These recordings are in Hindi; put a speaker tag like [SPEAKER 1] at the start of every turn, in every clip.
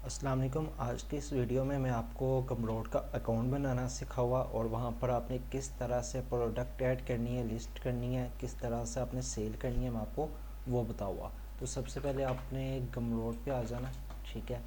[SPEAKER 1] अस्सलाम वालेकुम। आज की इस वीडियो में मैं आपको गमरोड का अकाउंट बनाना सिखाऊंगा और वहाँ पर आपने किस तरह से प्रोडक्ट ऐड करनी है, लिस्ट करनी है, किस तरह से आपने सेल करनी है, मैं आपको वो बताऊँगा। तो सबसे पहले आपने गमरोड पे आ जाना, ठीक है।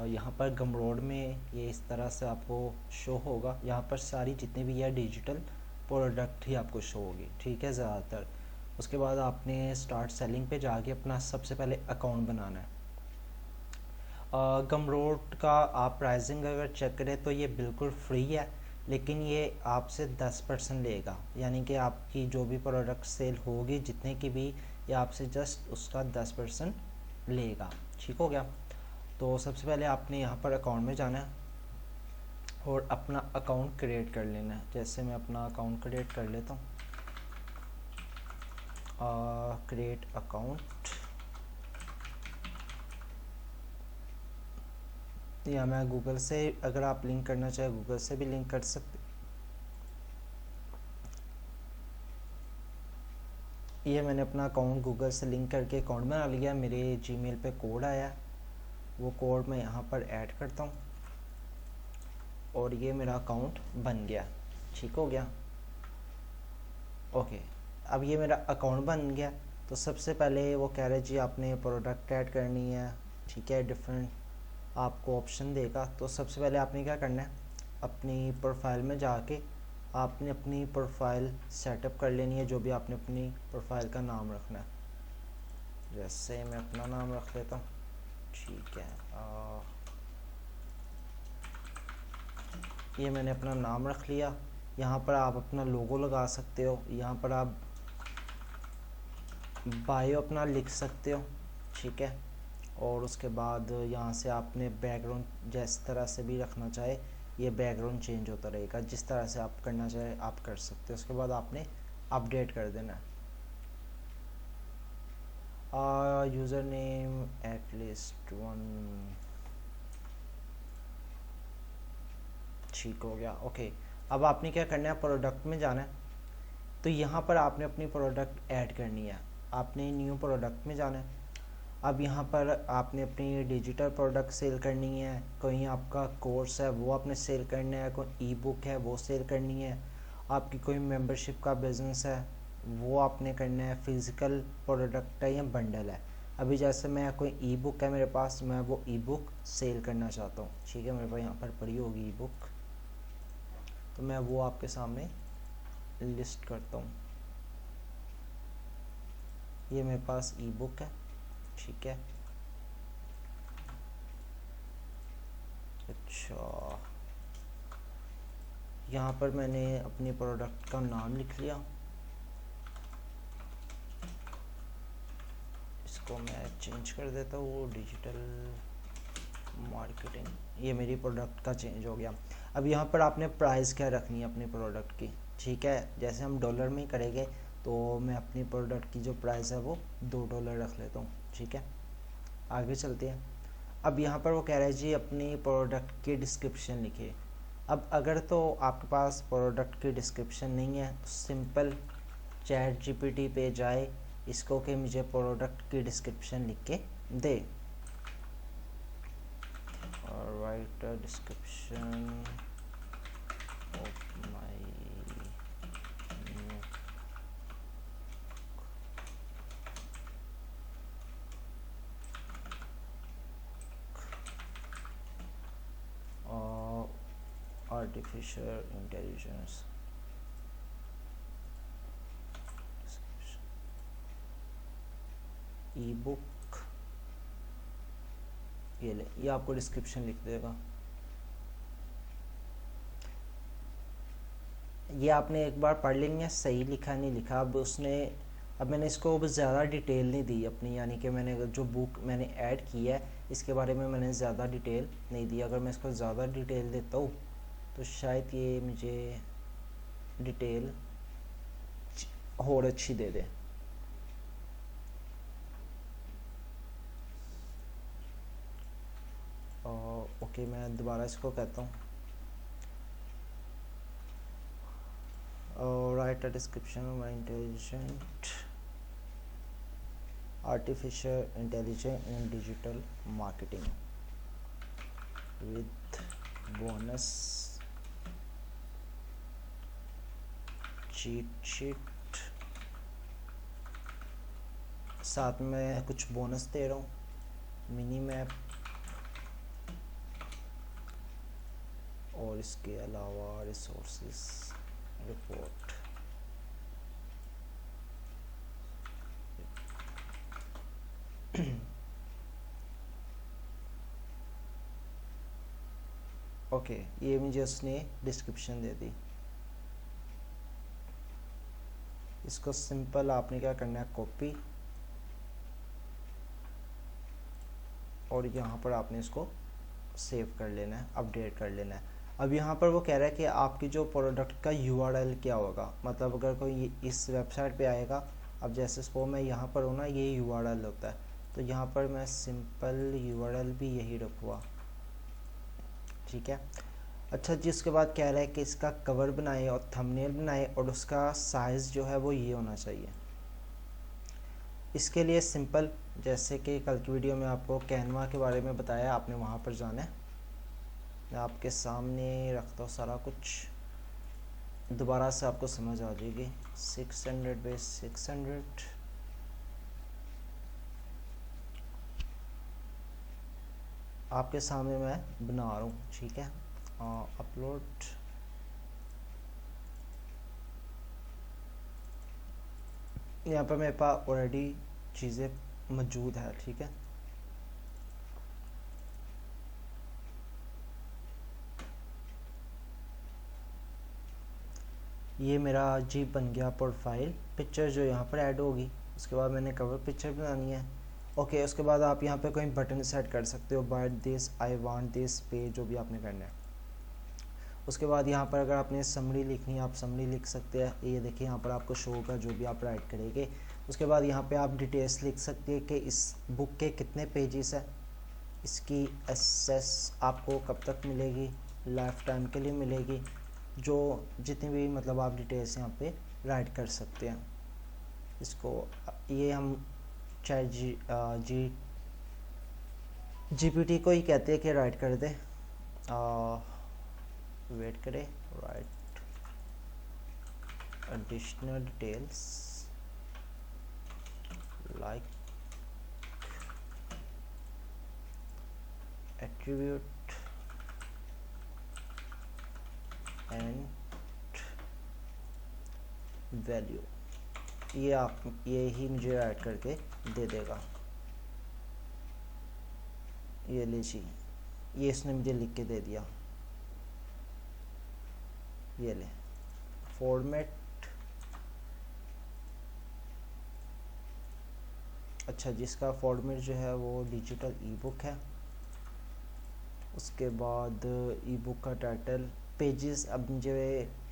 [SPEAKER 1] यहाँ पर गमरोड में ये इस तरह से आपको शो होगा। यहाँ पर सारी जितनी भी है डिजिटल प्रोडक्ट ही आपको शो होगी, ठीक है, ज़्यादातर। उसके बाद आपने स्टार्ट सेलिंग पे जाके अपना सबसे पहले अकाउंट बनाना है। गमरोड का आप प्राइसिंग अगर चेक करें तो ये बिल्कुल फ्री है, लेकिन ये आपसे 10% लेगा, यानी कि आपकी जो भी प्रोडक्ट सेल होगी जितने की भी, ये आपसे जस्ट उसका 10% लेगा। ठीक हो गया। तो सबसे पहले आपने यहाँ पर अकाउंट में जाना है और अपना अकाउंट क्रिएट कर लेना है। जैसे मैं अपना अकाउंट क्रिएट कर लेता हूँ, क्रिएट अकाउंट, या मैं गूगल से, अगर आप लिंक करना चाहे गूगल से भी लिंक कर सकते। ये मैंने अपना अकाउंट गूगल से लिंक करके अकाउंट बना लिया। मेरे जीमेल पे कोड आया, वो कोड मैं यहाँ पर ऐड करता हूँ और ये मेरा अकाउंट बन गया। ठीक हो गया, ओके। अब ये मेरा अकाउंट बन गया। तो सबसे पहले वो कह रहे जी आपने प्रोडक्ट ऐड करनी है, ठीक है, डिफरेंट आपको ऑप्शन देगा। तो सबसे पहले आपने क्या करना है, अपनी प्रोफाइल में जाके आपने अपनी प्रोफाइल सेटअप कर लेनी है। जो भी आपने अपनी प्रोफाइल का नाम रखना है, जैसे मैं अपना नाम रख लेता हूँ, ठीक है। ये मैंने अपना नाम रख लिया। यहाँ पर आप अपना लोगो लगा सकते हो, यहाँ पर आप बायो अपना लिख सकते हो, ठीक है। और उसके बाद यहाँ से आपने बैकग्राउंड जिस तरह से भी रखना चाहे, ये बैकग्राउंड चेंज होता रहेगा, जिस तरह से आप करना चाहे आप कर सकते हो। उसके बाद आपने अपडेट कर देना है। यूज़र नेम एटलीस्ट 1, ठीक हो गया, ओके। अब आपने क्या करना है, प्रोडक्ट में जाना है। तो यहाँ पर आपने अपनी प्रोडक्ट ऐड करनी है, आपने न्यू प्रोडक्ट में जाना है। अब यहाँ पर आपने अपनी डिजिटल प्रोडक्ट सेल करनी है, कहीं आपका कोर्स है वो आपने सेल करना है, कोई ई बुक है वो सेल करनी है, आपकी कोई मेंबरशिप का बिज़नेस है वो आपने करना है, फिज़िकल प्रोडक्ट है या बंडल है। अभी जैसे मैं कोई ई बुक है मेरे पास, मैं वो ई बुक सेल करना चाहता हूँ, ठीक है, मेरे पास यहाँ पर पड़ी होगी ई बुक, तो मैं वो आपके सामने लिस्ट करता हूँ। ये मेरे पास ई बुक है, ठीक है। अच्छा, यहाँ पर मैंने अपने प्रोडक्ट का नाम लिख लिया, इसको मैं चेंज कर देता हूँ, वो डिजिटल मार्केटिंग, ये मेरी प्रोडक्ट का चेंज हो गया। अब यहाँ पर आपने प्राइस क्या रखनी है अपने प्रोडक्ट की, ठीक है। जैसे हम डॉलर में करेंगे तो मैं अपनी प्रोडक्ट की जो प्राइस है वो $2 रख लेता हूँ, ठीक है। आगे चलते हैं। अब यहाँ पर वो कह रहा है जी अपनी प्रोडक्ट की डिस्क्रिप्शन लिखिए। अब अगर तो आपके पास प्रोडक्ट की डिस्क्रिप्शन नहीं है तो सिंपल चैट जीपीटी पे जाए, इसको कि मुझे प्रोडक्ट की डिस्क्रिप्शन लिख के दे, और right a description of my new, artificial intelligence E book, ये ले, ये आपको डिस्क्रिप्शन लिख देगा। ये आपने एक बार पढ़ लेंगे सही लिखा नहीं लिखा। अब मैंने इसको अब ज़्यादा डिटेल नहीं दी अपनी, यानी कि मैंने जो बुक मैंने ऐड की है इसके बारे में मैंने ज़्यादा डिटेल नहीं दी। अगर मैं इसको ज़्यादा डिटेल देता हूँ तो शायद ये मुझे डिटेल और अच्छी दे दे। ओके, मैं दोबारा इसको कहता हूँ, right a description of my intelligent artificial intelligence in digital marketing. With bonus cheat sheet, साथ में कुछ बोनस दे रहा हूँ, मिनी मैप और इसके अलावा रिसोर्सेस रिपोर्ट। ओके, ये मुझे उसने डिस्क्रिप्शन दे दी। इसको सिंपल आपने क्या करना है, कॉपी, और यहाँ पर आपने इसको सेव कर लेना है, अपडेट कर लेना है। अब यहाँ पर वो कह रहा है कि आपकी जो प्रोडक्ट का URL क्या होगा, मतलब अगर कोई इस वेबसाइट पे आएगा, अब जैसे सपो मैं यहाँ पर हूँ ना, ये URL होता है, तो यहाँ पर मैं सिंपल URL भी यही रखूँगा, ठीक है। अच्छा जी, उसके बाद कह रहा है कि इसका कवर बनाए और थंबनेल बनाए और उसका साइज़ जो है वो ये होना चाहिए। इसके लिए सिंपल, जैसे कि कल की वीडियो में आपको कैनवा के बारे में बताया, आपने वहाँ पर जाना है। मैं आपके सामने रखता हूँ सारा कुछ, दोबारा से आपको समझ आ जाएगी। 600 बाई 600, आपके सामने मैं बना रहा हूँ, ठीक है। अपलोड, यहाँ पर मेरे पास ऑलरेडी चीज़ें मौजूद है, ठीक है। ये मेरा जी बन गया प्रोफाइल पिक्चर जो यहाँ पर ऐड होगी। उसके बाद मैंने कवर पिक्चर बनानी है। ओके, उसके बाद आप यहाँ पे कोई बटन सेट कर सकते हो, by this, I want this पे, जो भी आपने करना है। उसके बाद यहाँ पर अगर आपने समरी लिखनी है, आप समरी लिख सकते हैं। ये देखिए यहाँ पर आपको शो होगा जो भी आप राइट करेंगे। उसके बाद यहाँ पे आप डिटेल्स लिख सकते हैं कि इस बुक के कितने पेजेस हैं, इसकी एक्सेस आपको कब तक मिलेगी, लाइफ टाइम के लिए मिलेगी, जो जितनी भी मतलब आप डिटेल्स यहाँ पे राइट कर सकते हैं। इसको ये हम चाहे जीपीटी को ही कहते हैं कि राइट कर दे। वेट करें, right additional details like attribute and value, ये ही मुझे ऐड करके दे देगा। ये लीजिए, ये इसने मुझे लिख के दे दिया। ये ले फॉर्मेट, अच्छा जिसका फॉर्मेट जो है वो डिजिटल ई बुक है। उसके बाद ई बुक का टाइटल, पेजेस, अब मुझे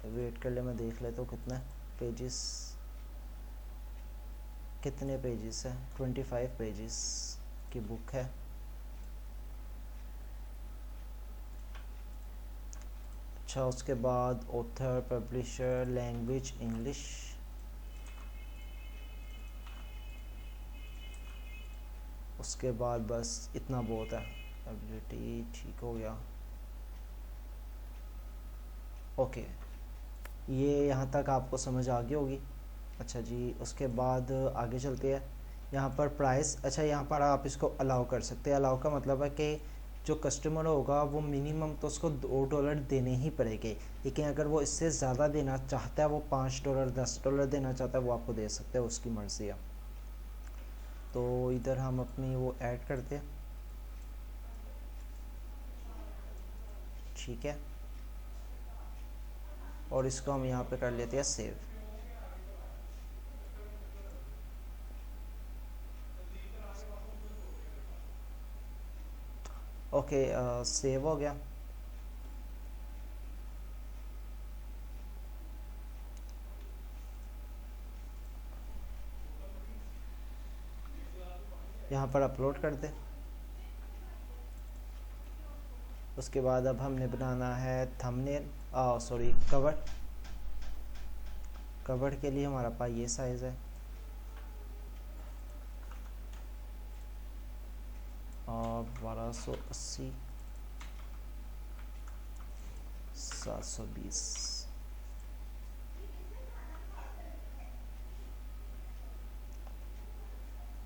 [SPEAKER 1] वेट कर ले, मैं देख लेता हूँ कितना पेजेस, कितने पेजेस है, 25 पेजेस की बुक है। अच्छा, उसके बाद ऑथर, पब्लिशर, लैंग्वेज इंग्लिश, उसके बाद बस इतना बहुत है। एबिलिटी ठीक हो गया, ओके, ये यहाँ तक आपको समझ आ गई होगी। अच्छा जी, उसके बाद आगे चलते हैं। यहाँ पर प्राइस, अच्छा यहाँ पर आप इसको अलाउ कर सकते हैं। अलाउ का मतलब है कि जो कस्टमर होगा वो मिनिमम तो उसको $2 देने ही पड़ेंगे, लेकिन अगर वो इससे ज़्यादा देना चाहता है, वो $5 $10 देना चाहता है, वो आपको दे सकते हैं, उसकी मर्ज़ी है। तो इधर हम अपनी वो ऐड करते हैं, ठीक है, और इसको हम यहाँ पे कर लेते हैं सेव। ओके, सेव हो गया। यहाँ पर अपलोड कर दे। उसके बाद अब हमने बनाना है थंबनेल, सॉरी कवर। कवर के लिए हमारा पास ये साइज़ है, 1280। 720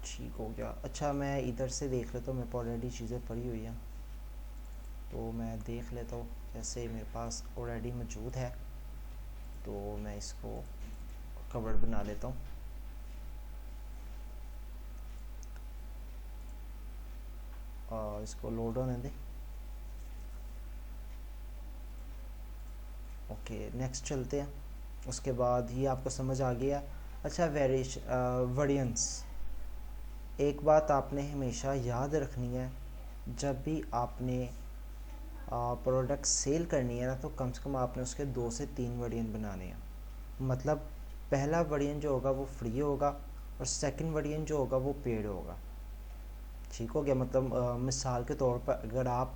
[SPEAKER 1] ठीक हो गया। अच्छा मैं इधर से देख लेता हूँ, मेरे पास ऑलरेडी चीज़ें पड़ी हुई हैं तो मैं देख लेता हूँ। जैसे मेरे पास ऑलरेडी मौजूद है तो मैं इसको कवर बना लेता हूँ। और इसको लोड होने दें। ओके नेक्स्ट चलते हैं। उसके बाद ये आपको समझ आ गया। अच्छा वेरिएंस, एक बात आपने हमेशा याद रखनी है, जब भी आपने प्रोडक्ट सेल करनी है ना तो कम से कम आपने उसके 2 से 3 वेरिएंट बनाने हैं। मतलब पहला वेरिएंट जो होगा वो फ्री होगा और सेकंड वेरिएंट जो होगा वो पेड होगा। ठीक हो गया। मतलब मिसाल के तौर पर अगर आप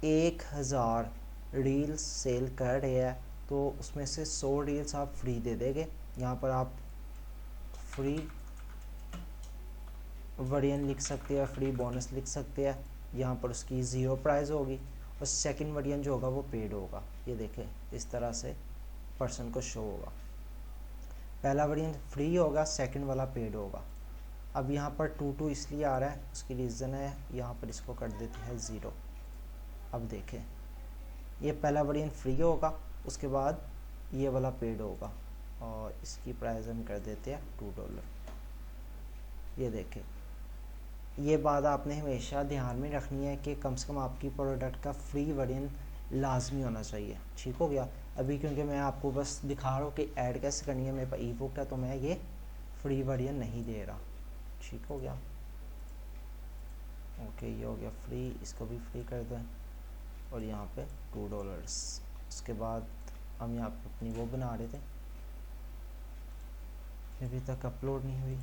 [SPEAKER 1] 1000 रील्स सेल कर रहे हैं तो उसमें से 100 रील्स आप फ्री दे देंगे। यहाँ पर आप फ्री वेरिएंट लिख सकते हैं, फ्री बोनस लिख सकते हैं। यहाँ पर उसकी 0 प्राइस होगी और सेकंड वेरिएंट जो होगा वो पेड होगा। ये देखें इस तरह से पर्सन को शो होगा। पहला वेरिएंट फ्री होगा, सेकंड वाला पेड होगा। अब यहाँ पर 22 इसलिए आ रहा है, उसकी रीज़न है यहाँ पर इसको कर देते हैं 0। अब देखें ये पहला वेरिएंट फ्री होगा, उसके बाद ये वाला पेड होगा और इसकी प्राइस हम कर देते हैं $2। ये देखें, ये बात आपने हमेशा ध्यान में रखनी है कि कम से कम आपकी प्रोडक्ट का फ्री वेरिएंट लाजमी होना चाहिए। ठीक हो गया। अभी क्योंकि मैं आपको बस दिखा रहा हूँ कि ऐड कैसे करनी है, मेरे पास ई बुक है तो मैं ये फ्री वेरिएंट नहीं दे रहा। ठीक हो गया। ओके ये हो गया फ्री, इसको भी फ्री कर दें और यहाँ पे $2। उसके बाद हम यहाँ पे अपनी वो बना रहे थे, अभी तक अपलोड नहीं हुई।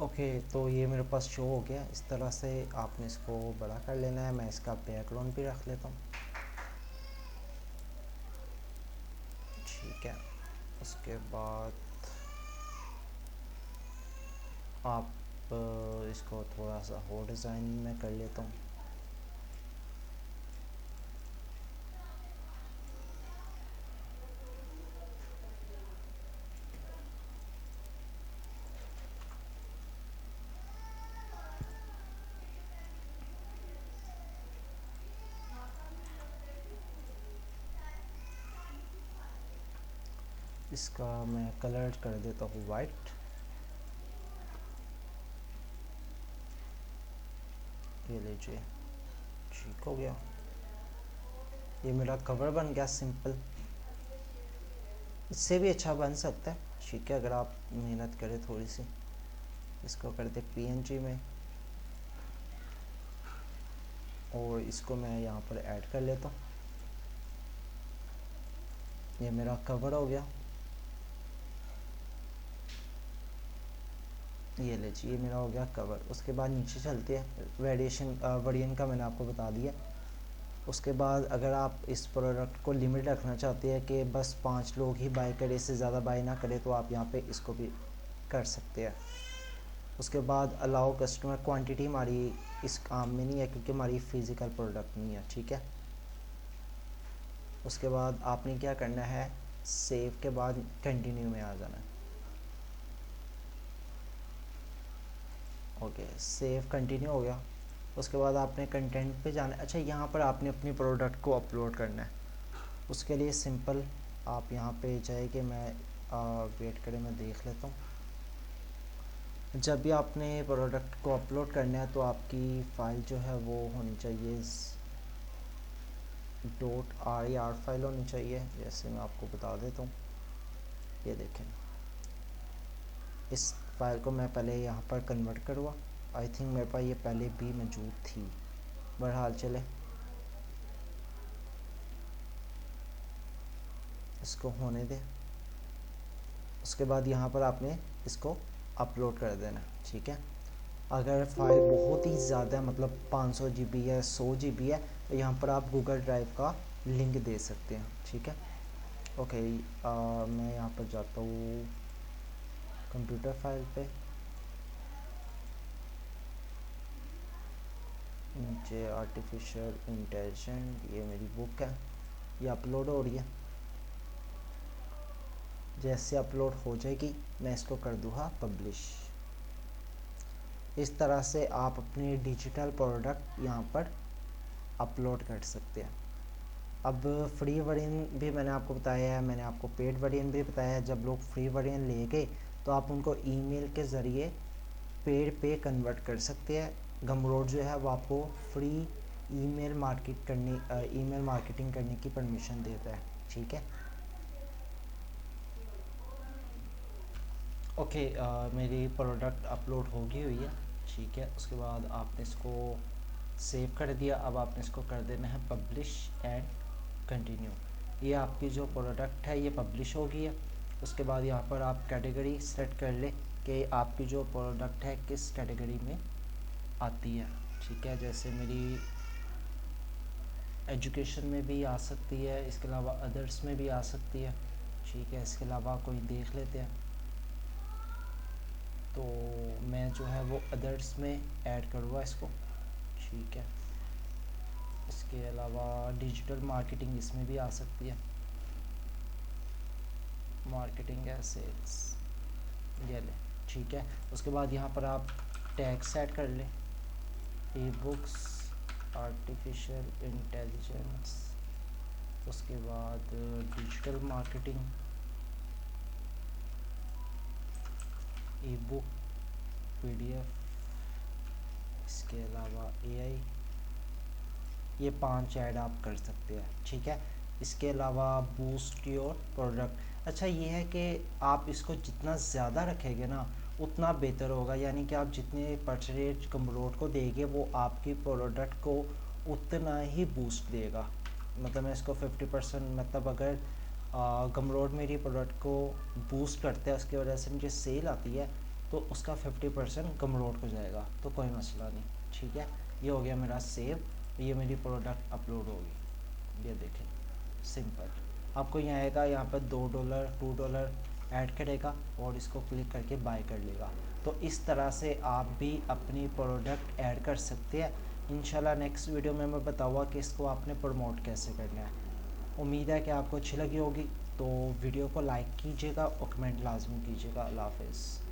[SPEAKER 1] ओके तो ये मेरे पास शो हो गया। इस तरह से आपने इसको बड़ा कर लेना है। मैं इसका बैकग्राउंड भी रख लेता हूँ। ठीक है। उसके बाद आप इसको थोड़ा सा और डिज़ाइन में कर लेता हूँ। इसका मैं कलर कर देता हूँ वाइट। ये लीजिए ठीक हो गया। ये मेरा कवर बन गया सिंपल। इससे भी अच्छा बन सकता है। ठीक है, अगर आप मेहनत करें थोड़ी सी। इसको कर दे PNG में और इसको मैं यहाँ पर ऐड कर लेता हूँ। ये मेरा कवर हो गया। ये लीजिए ये मेरा हो गया कवर। उसके बाद नीचे चलते हैं। वेरिएंट का मैंने आपको बता दिया। उसके बाद अगर आप इस प्रोडक्ट को लिमिट रखना चाहते हैं कि बस 5 लोग ही बाय करें, इससे ज़्यादा बाय ना करें, तो आप यहाँ पे इसको भी कर सकते हैं। उसके बाद अलाउ कस्टमर, क्वांटिटी हमारी इस काम में नहीं है क्योंकि हमारी फ़िज़िकल प्रोडक्ट नहीं है। ठीक है। उसके बाद आपने क्या करना है, सेव के बाद कंटिन्यू में आ जाना है। ओके सेव कंटिन्यू हो गया। उसके बाद आपने कंटेंट पे जाना है। अच्छा यहाँ पर आपने अपनी प्रोडक्ट को अपलोड करना है। उसके लिए सिंपल आप यहाँ पे जाए कि मैं वेट करें, मैं देख लेता हूँ। जब भी आपने प्रोडक्ट को अपलोड करना है तो आपकी फ़ाइल जो है वो होनी चाहिए .rar फाइल होनी चाहिए। जैसे मैं आपको बता देता हूँ, ये देखें इस फाइल को मैं पहले यहाँ पर कन्वर्ट करूँगा। आई थिंक मेरे पास ये पहले भी मौजूद थी, बहरहाल चले इसको होने दे। उसके बाद यहाँ पर आपने इसको अपलोड कर देना। ठीक है। अगर फाइल बहुत ही ज़्यादा मतलब 500 GB है, 100 GB है, तो यहाँ पर आप गूगल ड्राइव का लिंक दे सकते हैं। ठीक है। ओके मैं यहाँ पर जाता हूँ कंप्यूटर फाइल पे। नीचे आर्टिफिशियल इंटेलिजेंस, ये मेरी बुक है, ये अपलोड हो रही है। जैसे अपलोड हो जाएगी मैं इसको कर दूँगा पब्लिश। इस तरह से आप अपनी डिजिटल प्रोडक्ट यहाँ पर अपलोड कर सकते हैं। अब फ्री वर्जन भी मैंने आपको बताया है, मैंने आपको पेड वर्जन भी बताया है। जब लोग फ्री वर्जन ले गए तो आप उनको ईमेल के ज़रिए पेड पे कन्वर्ट कर सकते हैं। गमरोड जो है वो आपको फ्री ईमेल मार्केटिंग करने की परमिशन देता है, ठीक है। ओके, मेरी प्रोडक्ट अपलोड होगी हुई है, ठीक है। उसके बाद आपने इसको सेव कर दिया। अब आपने इसको कर देना है पब्लिश एंड कंटिन्यू। ये आपकी जो प्रोडक्ट है ये पब्लिश हो गई है। उसके बाद यहाँ पर आप कैटेगरी सेट कर ले कि आपकी जो प्रोडक्ट है किस कैटेगरी में आती है, ठीक है। जैसे मेरी एजुकेशन में भी आ सकती है, इसके अलावा अदर्स में भी आ सकती है, ठीक है। इसके अलावा कोई देख लेते हैं, तो मैं जो है वो अदर्स में ऐड करूँगा इसको, ठीक है। इसके अलावा डिजिटल मार्केटिंग इसमें भी आ सकती है, मार्केटिंग एसेट्स ये ले, ठीक है। उसके बाद यहाँ पर आप टैग सेट कर लें, ई बुक्स, आर्टिफिशियल इंटेलिजेंस, उसके बाद डिजिटल मार्केटिंग, ई बुक, PDF, इसके अलावा AI, ये 5 ऐड आप कर सकते हैं, ठीक है। इसके अलावा बूस्ट योर प्रोडक्ट। अच्छा ये है कि आप इसको जितना ज़्यादा रखेंगे ना उतना बेहतर होगा, यानी कि आप जितने परसेंटेज गमरोड को देंगे वो आपकी प्रोडक्ट को उतना ही बूस्ट देगा। मतलब मैं इसको 50%, मतलब अगर गमरोड मेरी प्रोडक्ट को बूस्ट करते हैं उसकी वजह से मुझे सेल आती है तो उसका 50% गमरोड को जाएगा, तो कोई मसला नहीं, ठीक है। ये हो गया मेरा सेव, ये मेरी प्रोडक्ट अपलोड होगी, ये देखें सिंपल। आपको यहाँ आएगा, यहाँ पर $2 $2 ऐड करेगा और इसको क्लिक करके बाय कर लेगा। तो इस तरह से आप भी अपनी प्रोडक्ट ऐड कर सकते हैं। इंशाल्लाह नेक्स्ट वीडियो में मैं बताऊँगा कि इसको आपने प्रमोट कैसे करना है। उम्मीद है कि आपको अच्छी लगी होगी, तो वीडियो को लाइक कीजिएगा और कमेंट लाजमी कीजिएगा। अल्लाह हाफ़िज़।